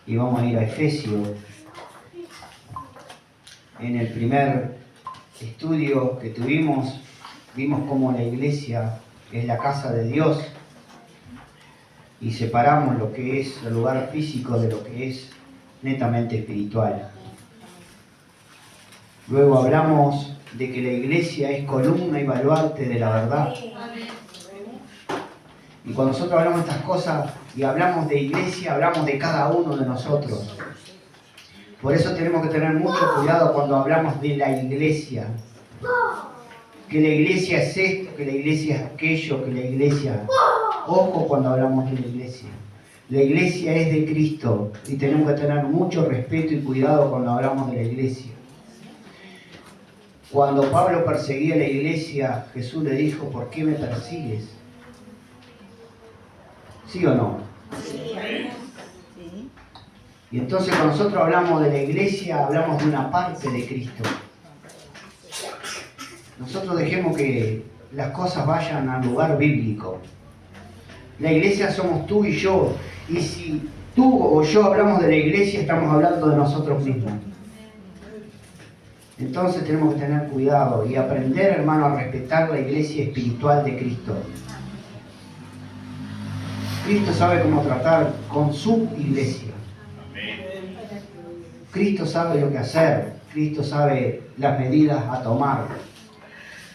y vamos a ir a Efesios. En el primer estudio que tuvimos, vimos cómo la iglesia es la casa de Dios y separamos lo que es el lugar físico de lo que es netamente espiritual. Luego hablamos de que la iglesia es columna y baluarte de la verdad. Y cuando nosotros hablamos de estas cosas y hablamos de iglesia, hablamos de cada uno de nosotros. Por eso tenemos que tener mucho cuidado cuando hablamos de la iglesia. Que la iglesia es esto, que la iglesia es aquello, que la iglesia... Ojo cuando hablamos de la iglesia. La iglesia es de Cristo y tenemos que tener mucho respeto y cuidado cuando hablamos de la iglesia. Cuando Pablo perseguía a la iglesia, Jesús le dijo, ¿por qué me persigues? ¿Sí o no? Sí. Y entonces cuando nosotros hablamos de la iglesia, hablamos de una parte de Cristo. Nosotros dejemos que las cosas vayan al lugar bíblico. La iglesia somos tú y yo. Y si tú o yo hablamos de la iglesia, estamos hablando de nosotros mismos. Entonces tenemos que tener cuidado y aprender, hermano, a respetar la iglesia espiritual de Cristo. Cristo sabe cómo tratar con su iglesia. Cristo sabe lo que hacer. Cristo sabe las medidas a tomar.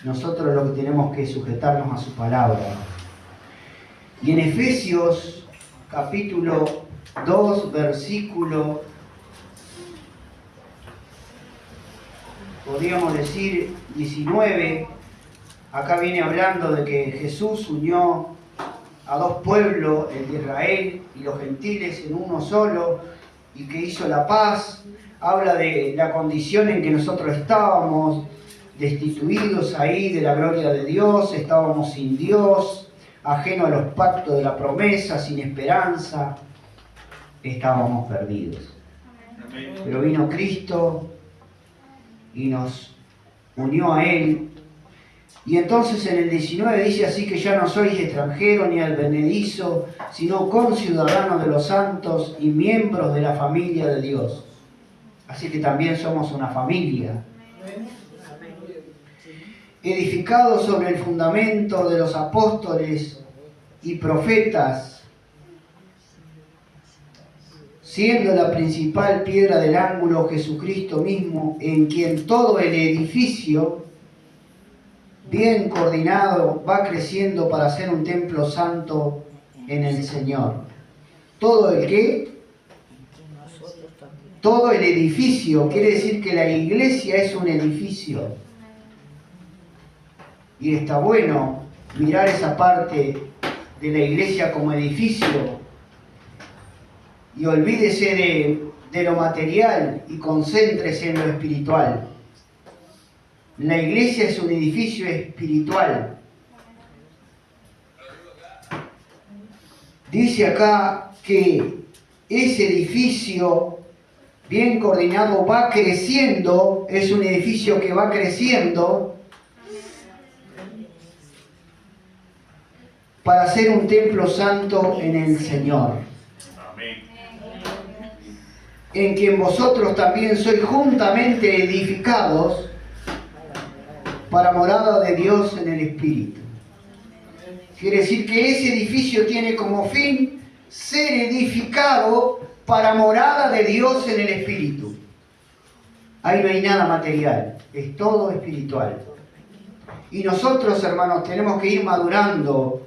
Nosotros lo que tenemos que sujetarnos a su palabra. Y en Efesios capítulo 2, versículo, podríamos decir 19, acá viene hablando de que Jesús unió a dos pueblos, el de Israel y los gentiles, en uno solo, y que hizo la paz. Habla de la condición en que nosotros estábamos, destituidos ahí de la gloria de Dios, estábamos sin Dios, ajenos a los pactos de la promesa, sin esperanza, estábamos perdidos. Pero vino Cristo y nos unió a Él. Y entonces en el 19 dice así que ya no sois extranjeros ni advenedizos, sino conciudadanos de los santos y miembros de la familia de Dios. Así que también somos una familia. Edificados sobre el fundamento de los apóstoles y profetas, siendo la principal piedra del ángulo Jesucristo mismo, en quien todo el edificio, bien coordinado, va creciendo para ser un templo santo en el Señor. ¿Todo el qué? Todo el edificio, quiere decir que la iglesia es un edificio. Y está bueno mirar esa parte de la iglesia como edificio y olvídese de lo material y concéntrese en lo espiritual. La iglesia es un edificio espiritual. Dice acá que ese edificio bien coordinado va creciendo, es un edificio que va creciendo para ser un templo santo en el Señor. En quien vosotros también sois juntamente edificados para morada de Dios en el Espíritu. Quiere decir que ese edificio tiene como fin ser edificado para morada de Dios en el Espíritu. Ahí no hay nada material, es todo espiritual. Y nosotros, hermanos, tenemos que ir madurando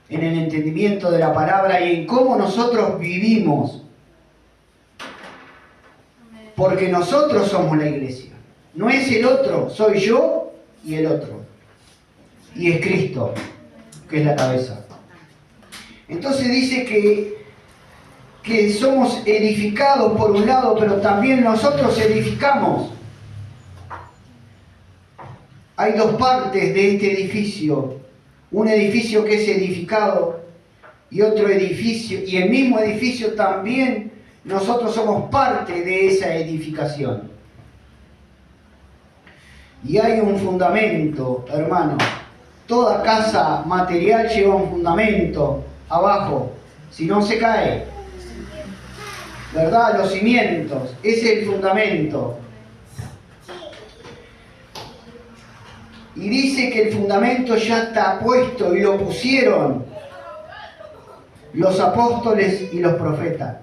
en el entendimiento de la palabra y en cómo nosotros vivimos. Porque nosotros somos la iglesia. No es el otro, soy yo y el otro. Y es Cristo, que es la cabeza. Entonces dice que somos edificados por un lado, pero también nosotros edificamos. Hay dos partes de este edificio. Un edificio que es edificado y otro edificio, y el mismo edificio también nosotros somos parte de esa edificación. Y hay un fundamento, hermano. Toda casa material lleva un fundamento abajo, si no se cae. ¿verdad? Los cimientos, ese es el fundamento. Y dice que el fundamento ya está puesto y lo pusieron los apóstoles y los profetas.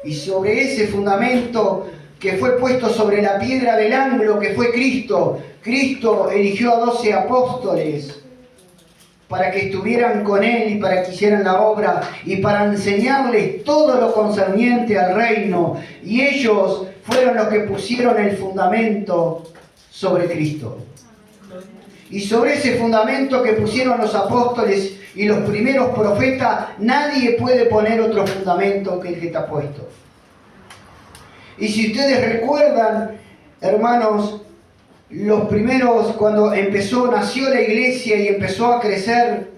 Y sobre ese fundamento que fue puesto sobre la piedra del ángulo, que fue Cristo, Cristo eligió a 12 apóstoles para que estuvieran con Él y para que hicieran la obra y para enseñarles todo lo concerniente al reino. Y ellos fueron los que pusieron el fundamento sobre Cristo. Y sobre ese fundamento que pusieron los apóstoles y los primeros profetas, nadie puede poner otro fundamento que el que está puesto. Y si ustedes recuerdan, hermanos, los primeros, cuando nació la iglesia y empezó a crecer,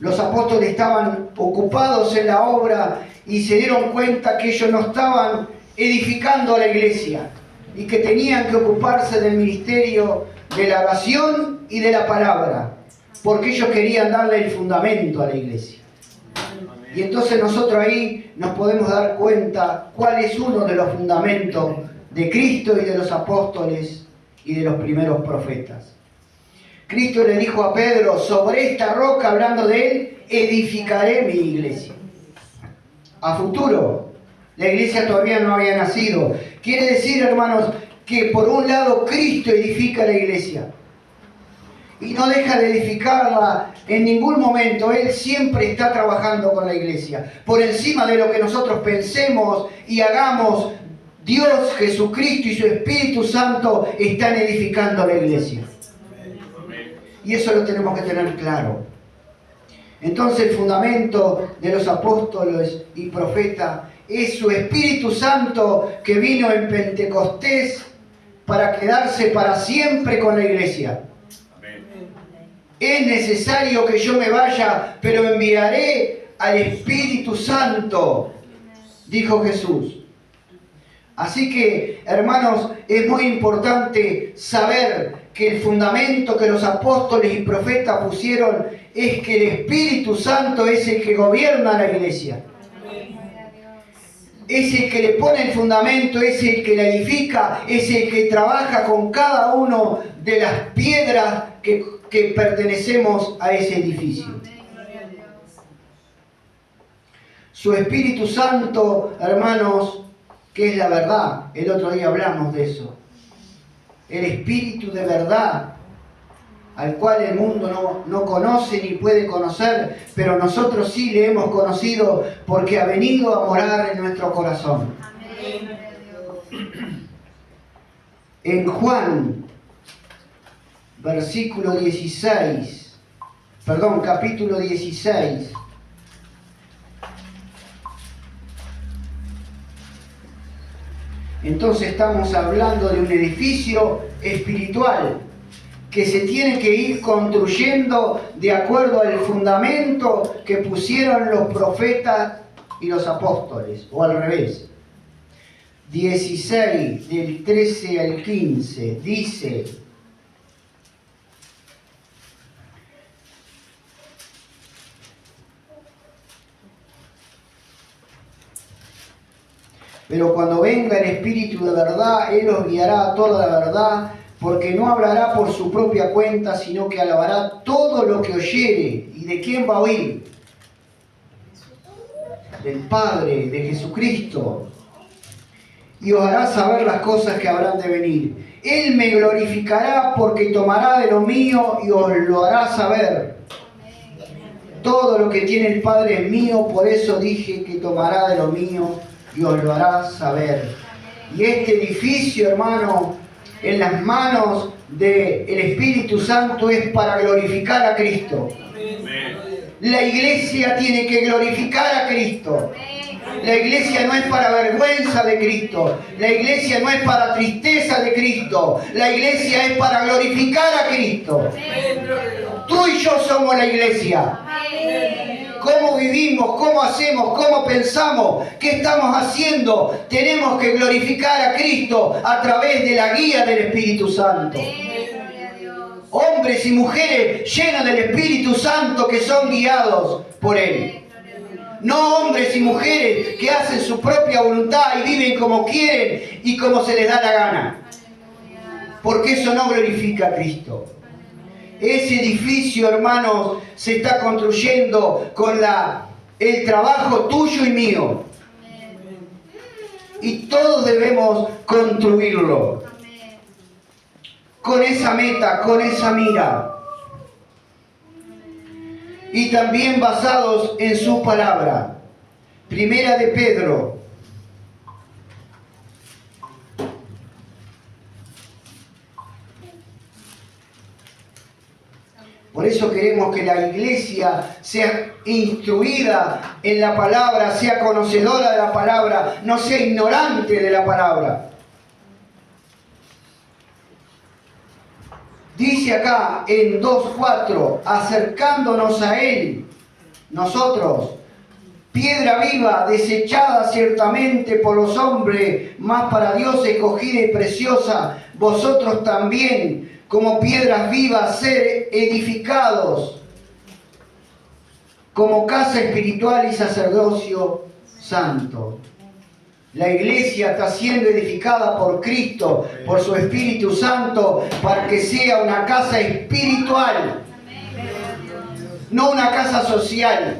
los apóstoles estaban ocupados en la obra y se dieron cuenta que ellos no estaban edificando a la iglesia y que tenían que ocuparse del ministerio de la oración y de la palabra, porque ellos querían darle el fundamento a la iglesia. Y entonces nosotros ahí nos podemos dar cuenta cuál es uno de los fundamentos de Cristo y de los apóstoles y de los primeros profetas. Cristo le dijo a Pedro, sobre esta roca, hablando de él, edificaré mi iglesia. A futuro, la iglesia todavía no había nacido. Quiere decir, hermanos, que por un lado Cristo edifica la iglesia y no deja de edificarla en ningún momento. Él siempre está trabajando con la iglesia. Por encima de lo que nosotros pensemos y hagamos, Dios, Jesucristo y su Espíritu Santo están edificando la iglesia. Y eso lo tenemos que tener claro. Entonces el fundamento de los apóstoles y profetas es su Espíritu Santo que vino en Pentecostés para quedarse para siempre con la iglesia. Es necesario que yo me vaya, pero enviaré al Espíritu Santo, dijo Jesús. Así que, hermanos, es muy importante saber que el fundamento que los apóstoles y profetas pusieron es que el Espíritu Santo es el que gobierna la iglesia. Es el que le pone el fundamento, es el que la edifica, es el que trabaja con cada uno de las piedras que pertenecemos a ese edificio. Su Espíritu Santo, hermanos, que es la verdad. El otro día hablamos de eso. El Espíritu de verdad, al cual el mundo no conoce ni puede conocer, pero nosotros sí le hemos conocido porque ha venido a morar en nuestro corazón. En Juan, capítulo 16. Entonces estamos hablando de un edificio espiritual que se tiene que ir construyendo de acuerdo al fundamento que pusieron los profetas y los apóstoles, o al revés. 16, del 13 al 15, dice: pero cuando venga el Espíritu de verdad, Él os guiará a toda la verdad, porque no hablará por su propia cuenta, sino que alabará todo lo que oyere. ¿Y de quién va a oír? Del Padre, de Jesucristo. Y os hará saber las cosas que habrán de venir. Él me glorificará porque tomará de lo mío y os lo hará saber. Todo lo que tiene el Padre es mío, por eso dije que tomará de lo mío y os lo hará saber. Y este edificio, hermano, en las manos del Espíritu Santo es para glorificar a Cristo. La iglesia tiene que glorificar a Cristo. La iglesia no es para vergüenza de Cristo. La iglesia no es para tristeza de Cristo. La iglesia es para glorificar a Cristo. Tú y yo somos la iglesia. ¿Cómo vivimos? ¿Cómo hacemos? ¿Cómo pensamos? ¿Qué estamos haciendo? Tenemos que glorificar a Cristo a través de la guía del Espíritu Santo. Hombres y mujeres llenos del Espíritu Santo que son guiados por Él. No hombres y mujeres que hacen su propia voluntad y viven como quieren y como se les da la gana. Porque eso no glorifica a Cristo. Ese edificio, hermanos, se está construyendo con el trabajo tuyo y mío. Y todos debemos construirlo. Con esa meta, con esa mira. Y también basados en su palabra. Primera de Pedro. Por eso queremos que la iglesia sea instruida en la palabra, sea conocedora de la palabra, no sea ignorante de la palabra. Dice acá en 2:4, acercándonos a Él, nosotros, piedra viva, desechada ciertamente por los hombres, mas para Dios escogida y preciosa, vosotros también, como piedras vivas, ser edificados, como casa espiritual y sacerdocio santo. La iglesia está siendo edificada por Cristo, por su Espíritu Santo, para que sea una casa espiritual, no una casa social.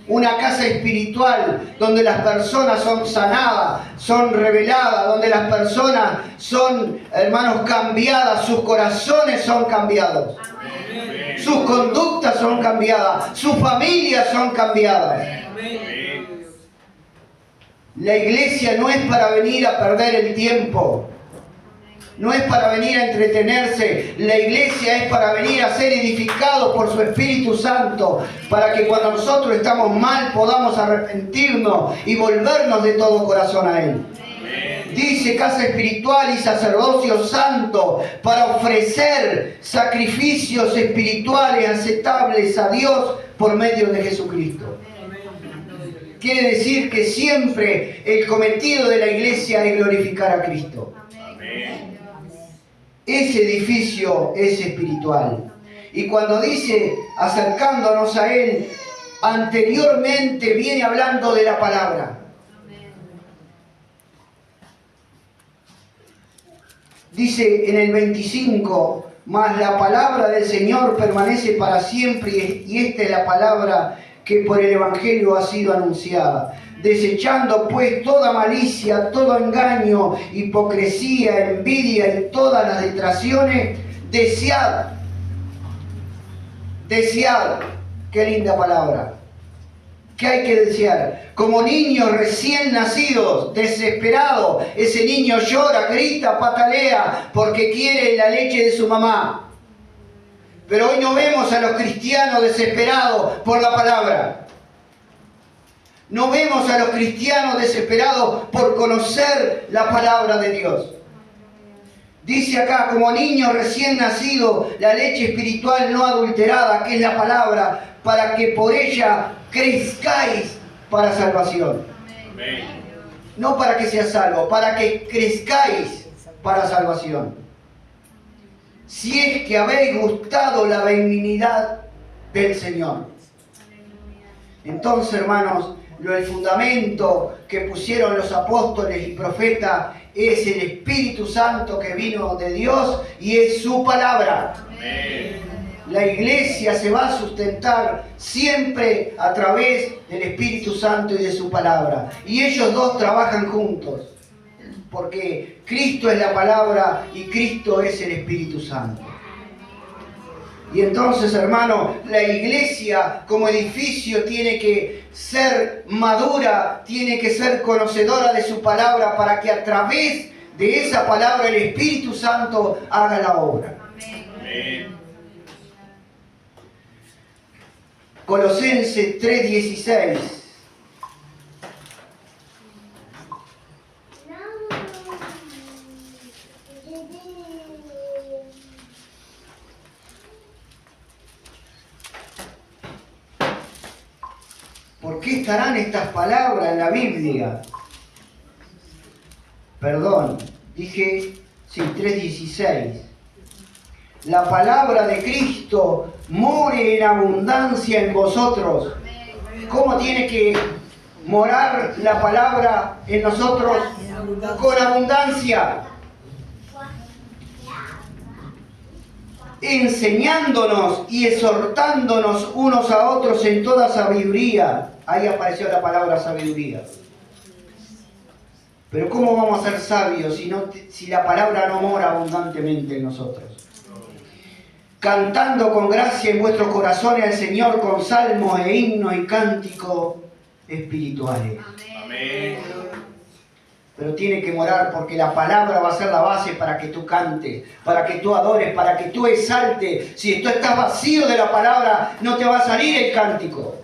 Una casa espiritual donde las personas son sanadas, son reveladas, donde las personas son, hermanos, cambiadas, sus corazones son cambiados, sus conductas son cambiadas, sus familias son cambiadas. La iglesia no es para venir a perder el tiempo. No es para venir a entretenerse. La iglesia es para venir a ser edificados por su Espíritu Santo, para que cuando nosotros estamos mal podamos arrepentirnos y volvernos de todo corazón a Él. Dice casa espiritual y sacerdocio santo, para ofrecer sacrificios espirituales aceptables a Dios por medio de Jesucristo. Quiere decir que siempre el cometido de la iglesia es glorificar a Cristo. Ese edificio es espiritual. Y cuando dice acercándonos a Él, anteriormente viene hablando de la palabra. Dice en el 25, mas la palabra del Señor permanece para siempre, y esta es la palabra que por el Evangelio ha sido anunciada. Desechando pues toda malicia, todo engaño, hipocresía, envidia y todas las detracciones, desead, qué linda palabra. ¿Qué hay que desear? Como niños recién nacidos, desesperados, ese niño llora, grita, patalea porque quiere la leche de su mamá. Pero hoy no vemos a los cristianos desesperados por la palabra. No vemos a los cristianos desesperados por conocer la palabra de Dios. Dice acá, como niños recién nacidos, la leche espiritual no adulterada, que es la palabra, para que por ella crezcáis para salvación. No para que seas salvo, para que crezcáis para salvación. Si es que habéis gustado la benignidad del Señor. Entonces, hermanos, el fundamento que pusieron los apóstoles y profetas es el Espíritu Santo que vino de Dios y es su palabra. Amén. La iglesia se va a sustentar siempre a través del Espíritu Santo y de su palabra. Y ellos dos trabajan juntos. Porque Cristo es la palabra y Cristo es el Espíritu Santo. Y entonces, hermano, la iglesia como edificio tiene que ser madura, tiene que ser conocedora de su palabra para que a través de esa palabra el Espíritu Santo haga la obra. Amén. Colosenses 3:16. ¿Por qué estarán estas palabras en la Biblia? Perdón, dije, sí, 3:16. La palabra de Cristo more en abundancia en vosotros, ¿Cómo tiene que morar la palabra en nosotros? Con abundancia. Enseñándonos y exhortándonos unos a otros en toda sabiduría. Ahí apareció la palabra sabiduría. Pero ¿cómo vamos a ser sabios si la palabra no mora abundantemente en nosotros? Cantando con gracia en vuestros corazones al Señor con salmos e himnos y cánticos espirituales. Amén. Pero tiene que morar porque la palabra va a ser la base para que tú cantes, para que tú adores, para que tú exaltes. Si tú estás vacío de la palabra, no te va a salir el cántico.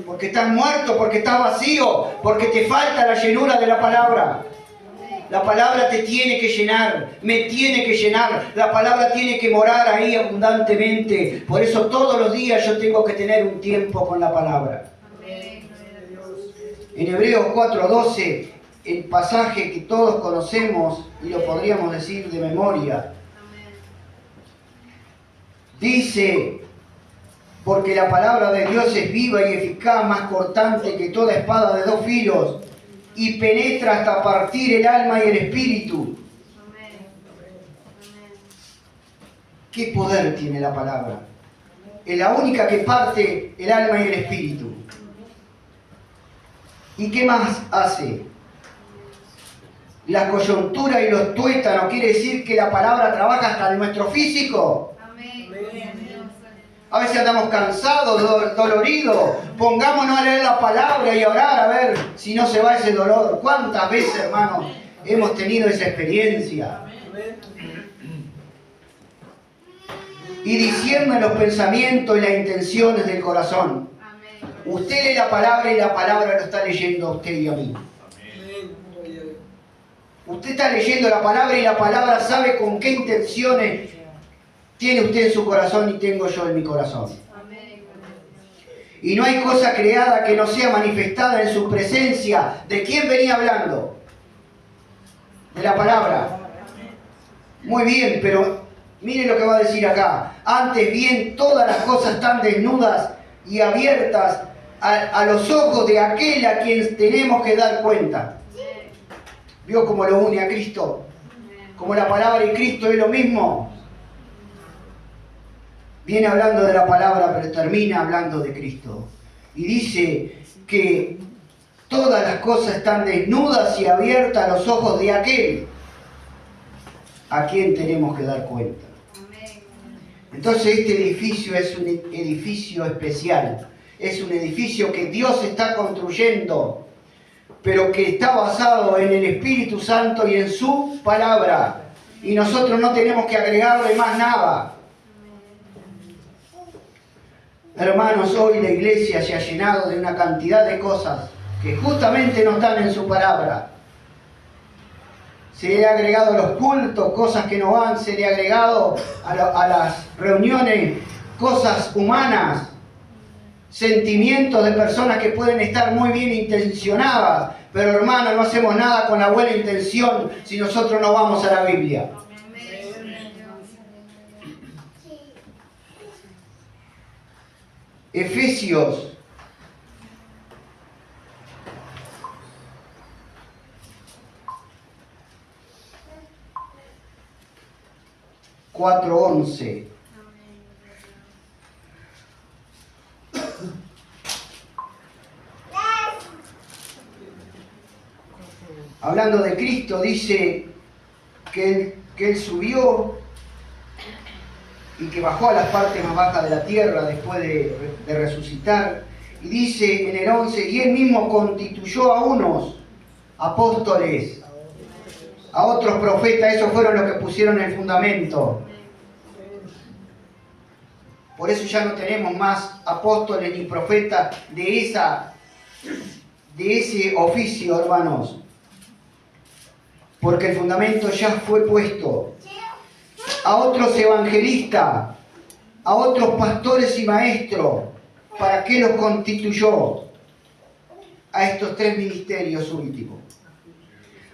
Porque estás muerto, porque estás vacío, porque te falta la llenura de la palabra. La palabra te tiene que llenar, me tiene que llenar. La palabra tiene que morar ahí abundantemente. Por eso todos los días yo tengo que tener un tiempo con la palabra. En Hebreos 4:12, el pasaje que todos conocemos y lo podríamos decir de memoria, dice: porque la palabra de Dios es viva y eficaz, más cortante que toda espada de dos filos, y penetra hasta partir el alma y el espíritu. ¿Qué poder tiene la palabra? Es la única que parte el alma y el espíritu. ¿Y qué más hace? La coyuntura y los tuétanos, quiere decir que la palabra trabaja hasta en nuestro físico. A veces andamos cansados, doloridos. Pongámonos a leer la palabra y a orar a ver si no se va ese dolor. ¿Cuántas veces, hermanos, hemos tenido esa experiencia? Y discierne los pensamientos y las intenciones del corazón. Usted lee la palabra y la palabra lo está leyendo a usted y a mí. Usted está leyendo la palabra y la palabra sabe con qué intenciones tiene usted en su corazón y tengo yo en mi corazón. Y no hay cosa creada que no sea manifestada en su presencia. ¿De quién venía hablando? De la palabra. Muy bien, pero miren lo que va a decir acá. Antes bien, todas las cosas están desnudas y abiertas a los ojos de aquel a quien tenemos que dar cuenta. ¿Vio cómo lo une a Cristo? Como la palabra y Cristo es lo mismo. Viene hablando de la palabra, pero termina hablando de Cristo. Y dice que todas las cosas están desnudas y abiertas a los ojos de aquel a quien tenemos que dar cuenta. Entonces este edificio es un edificio especial. Es un edificio que Dios está construyendo, pero que está basado en el Espíritu Santo y en su palabra. Y nosotros no tenemos que agregarle más nada. Hermanos, hoy la iglesia se ha llenado de una cantidad de cosas que justamente no están en su palabra. Se le ha agregado a los cultos cosas que no van, se le ha agregado a las reuniones cosas humanas, sentimientos de personas que pueden estar muy bien intencionadas, pero hermanos, no hacemos nada con la buena intención si nosotros no vamos a la Biblia. Efesios 4:11. Hablando de Cristo, dice que él subió y que bajó a las partes más bajas de la tierra después de resucitar. Y dice en el 11, y él mismo constituyó a unos apóstoles, a otros profetas. Esos fueron los que pusieron el fundamento. Por eso ya no tenemos más apóstoles ni profetas de ese oficio, hermanos. Porque el fundamento ya fue puesto. A otros evangelistas, a otros pastores y maestros. ¿Para qué los constituyó? A estos tres ministerios últimos.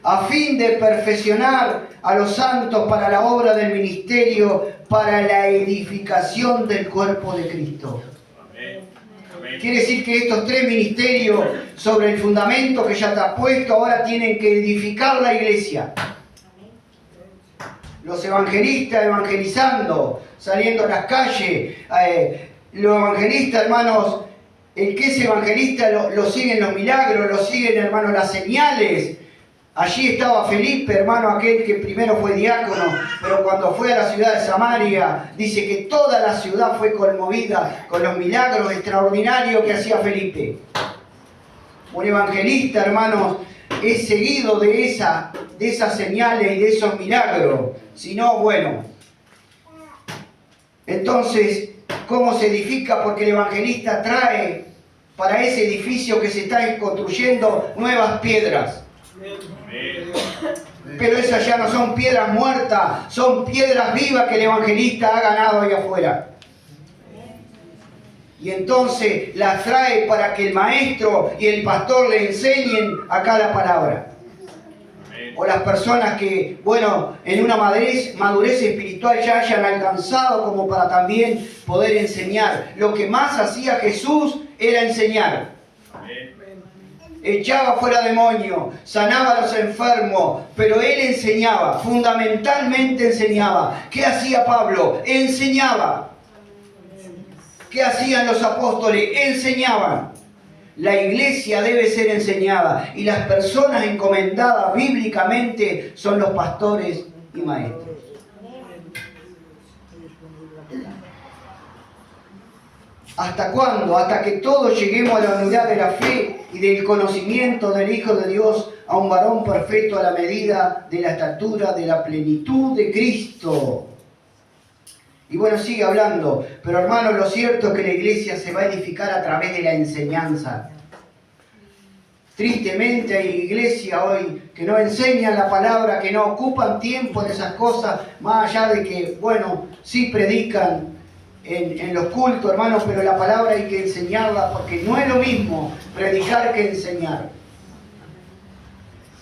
A fin de perfeccionar a los santos para la obra del ministerio, para la edificación del cuerpo de Cristo. Amén. Amén. Quiere decir que estos tres ministerios, sobre el fundamento que ya está puesto, ahora tienen que edificar la iglesia. Los evangelistas evangelizando, saliendo a las calles. Los evangelistas, hermanos, el que es evangelista lo siguen los milagros, lo siguen, hermanos, las señales. Allí estaba Felipe, hermano, aquel que primero fue diácono, pero cuando fue a la ciudad de Samaria, dice que toda la ciudad fue conmovida con los milagros extraordinarios que hacía Felipe. Un evangelista, hermanos, es seguido de esas señales y de esos milagros. Si no, bueno. Entonces, ¿cómo se edifica? Porque el evangelista trae para ese edificio que se está construyendo nuevas piedras. Pero esas ya no son piedras muertas, son piedras vivas que el evangelista ha ganado ahí afuera. Y entonces las trae para que el maestro y el pastor le enseñen acá la palabra. O las personas que, bueno, en una madurez espiritual ya hayan alcanzado como para también poder enseñar. Lo que más hacía Jesús era enseñar. Echaba fuera demonios, sanaba a los enfermos, pero él enseñaba, fundamentalmente enseñaba. ¿Qué hacía Pablo? Enseñaba. ¿Qué hacían los apóstoles? Enseñaban. La iglesia debe ser enseñada y las personas encomendadas bíblicamente son los pastores y maestros. ¿Hasta cuándo? Hasta que todos lleguemos a la unidad de la fe y del conocimiento del Hijo de Dios, a un varón perfecto a la medida de la estatura de la plenitud de Cristo. Y bueno, sigue hablando, pero hermanos, lo cierto es que la iglesia se va a edificar a través de la enseñanza. Tristemente hay iglesias hoy que no enseñan la palabra, que no ocupan tiempo en esas cosas, más allá de que, bueno, sí predican en los cultos, hermanos, pero la palabra hay que enseñarla porque no es lo mismo predicar que enseñar.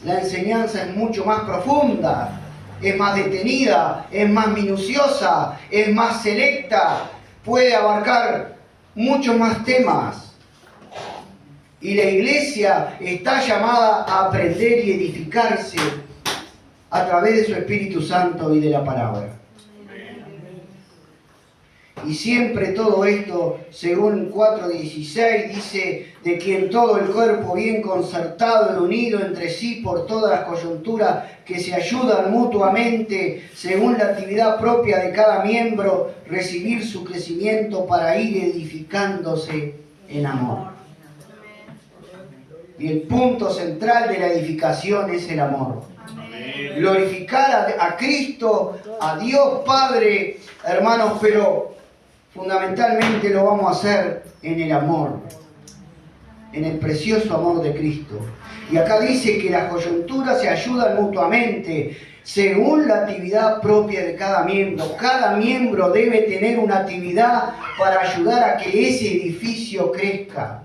La enseñanza es mucho más profunda, es más detenida, es más minuciosa, es más selecta, puede abarcar muchos más temas. Y la iglesia está llamada a aprender y edificarse a través de su Espíritu Santo y de la palabra. Y siempre todo esto, según 4:16, dice, de quien todo el cuerpo bien concertado y unido entre sí por todas las coyunturas que se ayudan mutuamente, según la actividad propia de cada miembro, recibir su crecimiento para ir edificándose en amor. Y el punto central de la edificación es el amor. Glorificar a Cristo, a Dios Padre, hermanos, pero fundamentalmente lo vamos a hacer en el amor, en el precioso amor de Cristo. Y acá dice que las coyunturas se ayudan mutuamente según la actividad propia de cada miembro. Cada miembro debe tener una actividad para ayudar a que ese edificio crezca.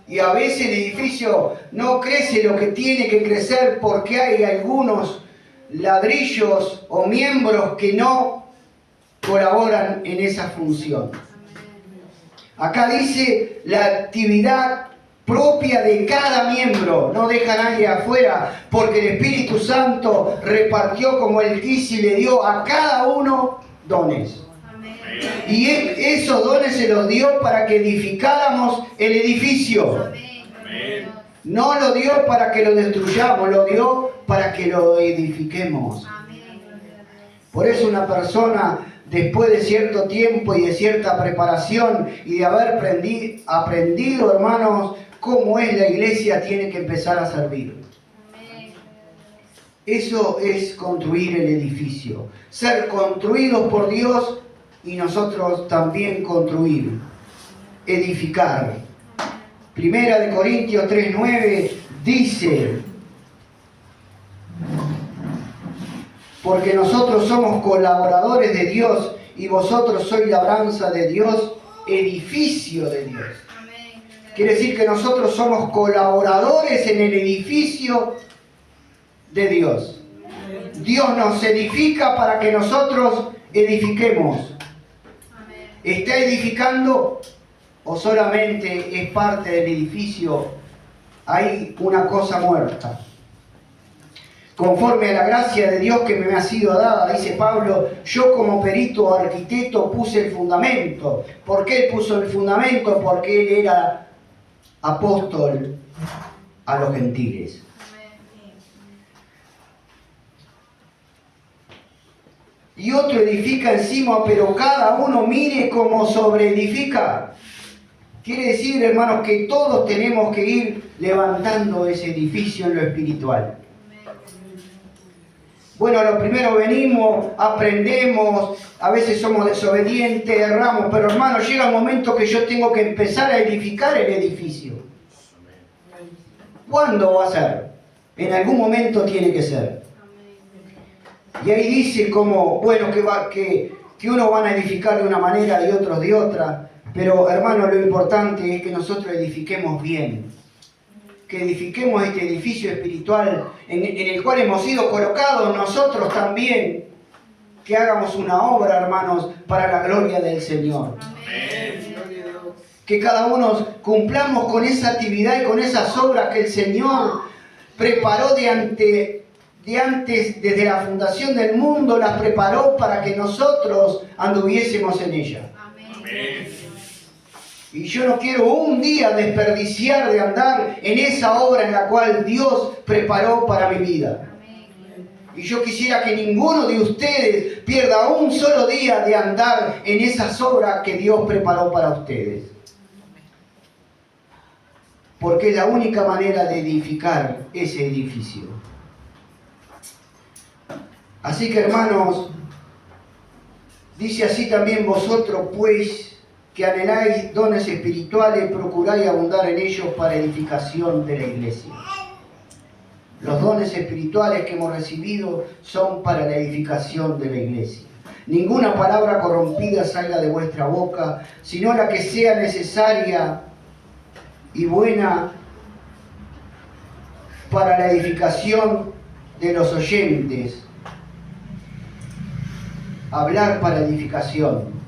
Y a veces el edificio no crece lo que tiene que crecer porque hay algunos ladrillos o miembros que no colaboran en esa función. Acá dice la actividad propia de cada miembro, no deja a nadie afuera, porque el Espíritu Santo repartió como Él quiso y le dio a cada uno dones. Amén. Y esos dones se los dio para que edificáramos el edificio. Amén. No lo dio para que lo destruyamos, lo dio para que lo edifiquemos. Amén. Por eso una persona, después de cierto tiempo y de cierta preparación y de haber aprendido, hermanos, cómo es la iglesia, tiene que empezar a servir. Eso es construir el edificio. Ser construidos por Dios y nosotros también construir. Edificar. Primera de Corintios 3:9 dice: porque nosotros somos colaboradores de Dios y vosotros sois labranza de Dios, edificio de Dios. Amén. Quiere decir que nosotros somos colaboradores en el edificio de Dios. Dios nos edifica para que nosotros edifiquemos. Amén. ¿Está edificando o solamente es parte del edificio? Hay una cosa muerta. Conforme a la gracia de Dios que me ha sido dada, dice Pablo, yo como perito arquitecto puse el fundamento. ¿Por qué él puso el fundamento? Porque él era apóstol a los gentiles. Y otro edifica encima, pero cada uno mire cómo sobreedifica. Quiere decir, hermanos, que todos tenemos que ir levantando ese edificio en lo espiritual. Bueno, lo primero venimos, aprendemos, a veces somos desobedientes, erramos, pero hermanos, llega el momento que yo tengo que empezar a edificar el edificio. ¿Cuándo va a ser? En algún momento tiene que ser. Y ahí dice como, bueno, que unos van a edificar de una manera y otros de otra, pero hermanos, lo importante es que nosotros edifiquemos bien. Que edifiquemos este edificio espiritual en el cual hemos sido colocados nosotros también. Que hagamos una obra, hermanos, para la gloria del Señor. Amén. Que cada uno cumplamos con esa actividad y con esas obras que el Señor preparó de antes, desde la fundación del mundo, las preparó para que nosotros anduviésemos en ella. Amén. Y yo no quiero un día desperdiciar de andar en esa obra en la cual Dios preparó para mi vida. Y yo quisiera que ninguno de ustedes pierda un solo día de andar en esas obras que Dios preparó para ustedes. Porque es la única manera de edificar ese edificio. Así que, hermanos, dice así también vosotros, pues, que anheláis dones espirituales, procuráis abundar en ellos para edificación de la iglesia. Los dones espirituales que hemos recibido son para la edificación de la iglesia. Ninguna palabra corrompida salga de vuestra boca, sino la que sea necesaria y buena para la edificación de los oyentes. Hablar para edificación.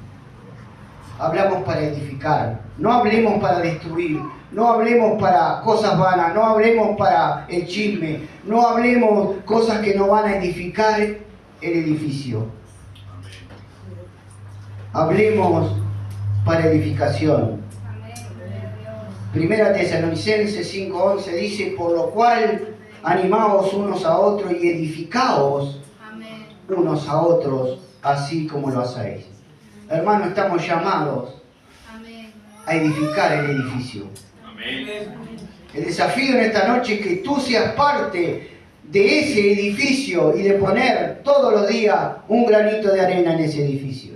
Hablamos para edificar, no hablemos para destruir, no hablemos para cosas vanas, no hablemos para el chisme, no hablemos cosas que no van a edificar el edificio. Hablemos para edificación. Primera Tesalonicenses 5:11 dice, por lo cual animaos unos a otros y edificaos unos a otros, así como lo hacéis. Hermanos, estamos llamados a edificar el edificio. El desafío en esta noche es que tú seas parte de ese edificio y de poner todos los días un granito de arena en ese edificio.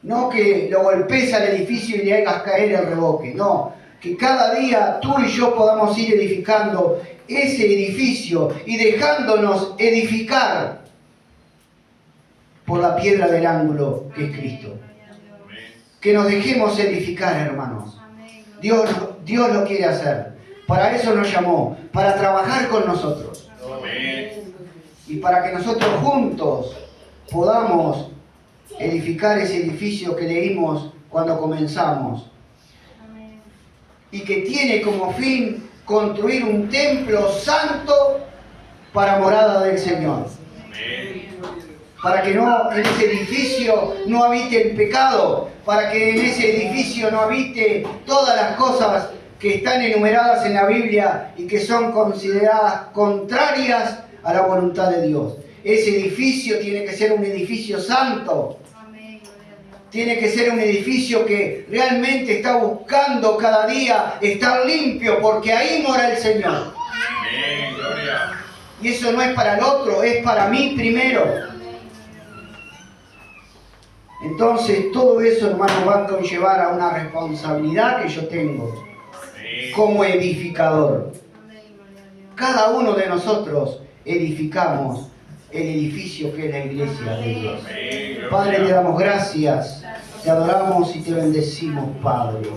No que lo golpees al edificio y le hagas caer el revoque, no. Que cada día tú y yo podamos ir edificando ese edificio y dejándonos edificar por la piedra del ángulo que es Cristo. Que nos dejemos edificar, hermanos. Dios lo quiere hacer. Para eso nos llamó, para trabajar con nosotros. Y para que nosotros juntos podamos edificar ese edificio que leímos cuando comenzamos. Y que tiene como fin construir un templo santo para morada del Señor. Para que no en ese edificio no habite el pecado, para que en ese edificio no habite todas las cosas que están enumeradas en la Biblia y que son consideradas contrarias a la voluntad de Dios. Ese edificio tiene que ser un edificio santo. Tiene que ser un edificio que realmente está buscando cada día estar limpio, porque ahí mora el Señor. Y eso no es para el otro, es para mí primero. Entonces, todo eso, hermano, va a conllevar a una responsabilidad que yo tengo como edificador. Cada uno de nosotros edificamos el edificio que es la iglesia de Dios. Padre, te damos gracias, te adoramos y te bendecimos, Padre.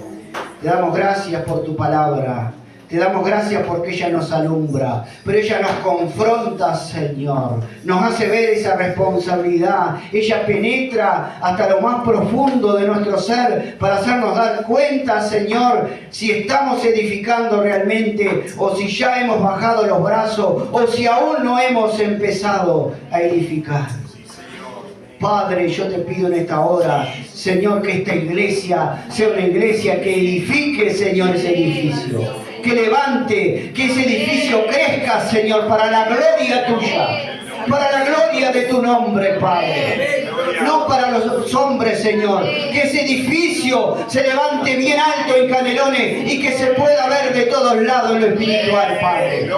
Te damos gracias por tu palabra. Te damos gracias porque ella nos alumbra, pero ella nos confronta, Señor. Nos hace ver esa responsabilidad. Ella penetra hasta lo más profundo de nuestro ser para hacernos dar cuenta, Señor, si estamos edificando realmente o si ya hemos bajado los brazos o si aún no hemos empezado a edificar. Padre, yo te pido en esta hora, Señor, que esta iglesia sea una iglesia que edifique, Señor, ese edificio. Que levante, que ese edificio crezca, Señor, para la gloria tuya. Para la gloria de tu nombre, Padre. No para los hombres, Señor. Que ese edificio se levante bien alto en Canelones y que se pueda ver de todos lados en lo espiritual, Padre.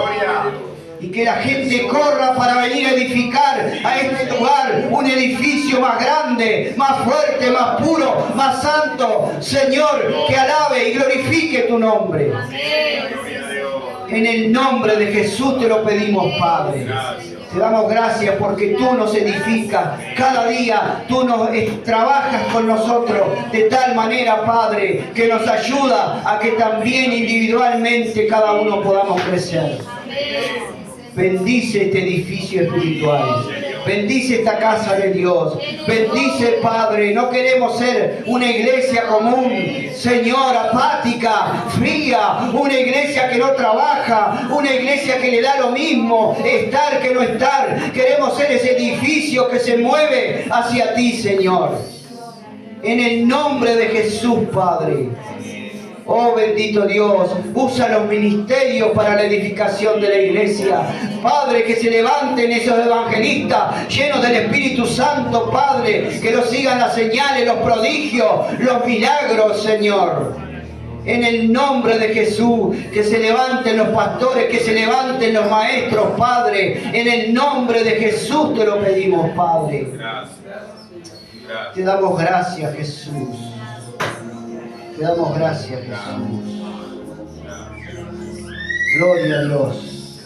Y que la gente corra para venir a edificar a este lugar un edificio más grande, más fuerte, más puro, más santo. Señor, que alabe y glorifique tu nombre. En el nombre de Jesús te lo pedimos, Padre. Te damos gracias porque tú nos edificas. Cada día tú trabajas con nosotros de tal manera, Padre, que nos ayuda a que también individualmente cada uno podamos crecer. Bendice este edificio espiritual. Bendice esta casa de Dios. Bendice, Padre. No queremos ser una iglesia común, Señor, apática, fría. Una iglesia que no trabaja. Una iglesia que le da lo mismo estar que no estar. Queremos ser ese edificio que se mueve hacia ti, Señor. En el nombre de Jesús, Padre. Oh bendito Dios, usa los ministerios para la edificación de la iglesia. Padre, que se levanten esos evangelistas llenos del Espíritu Santo, Padre, que los sigan las señales, los prodigios, los milagros, Señor. En el nombre de Jesús, que se levanten los pastores, que se levanten los maestros, Padre. En el nombre de Jesús te lo pedimos, Padre. Te damos gracias, Jesús. Te damos gracias, Jesús. Gloria a Dios.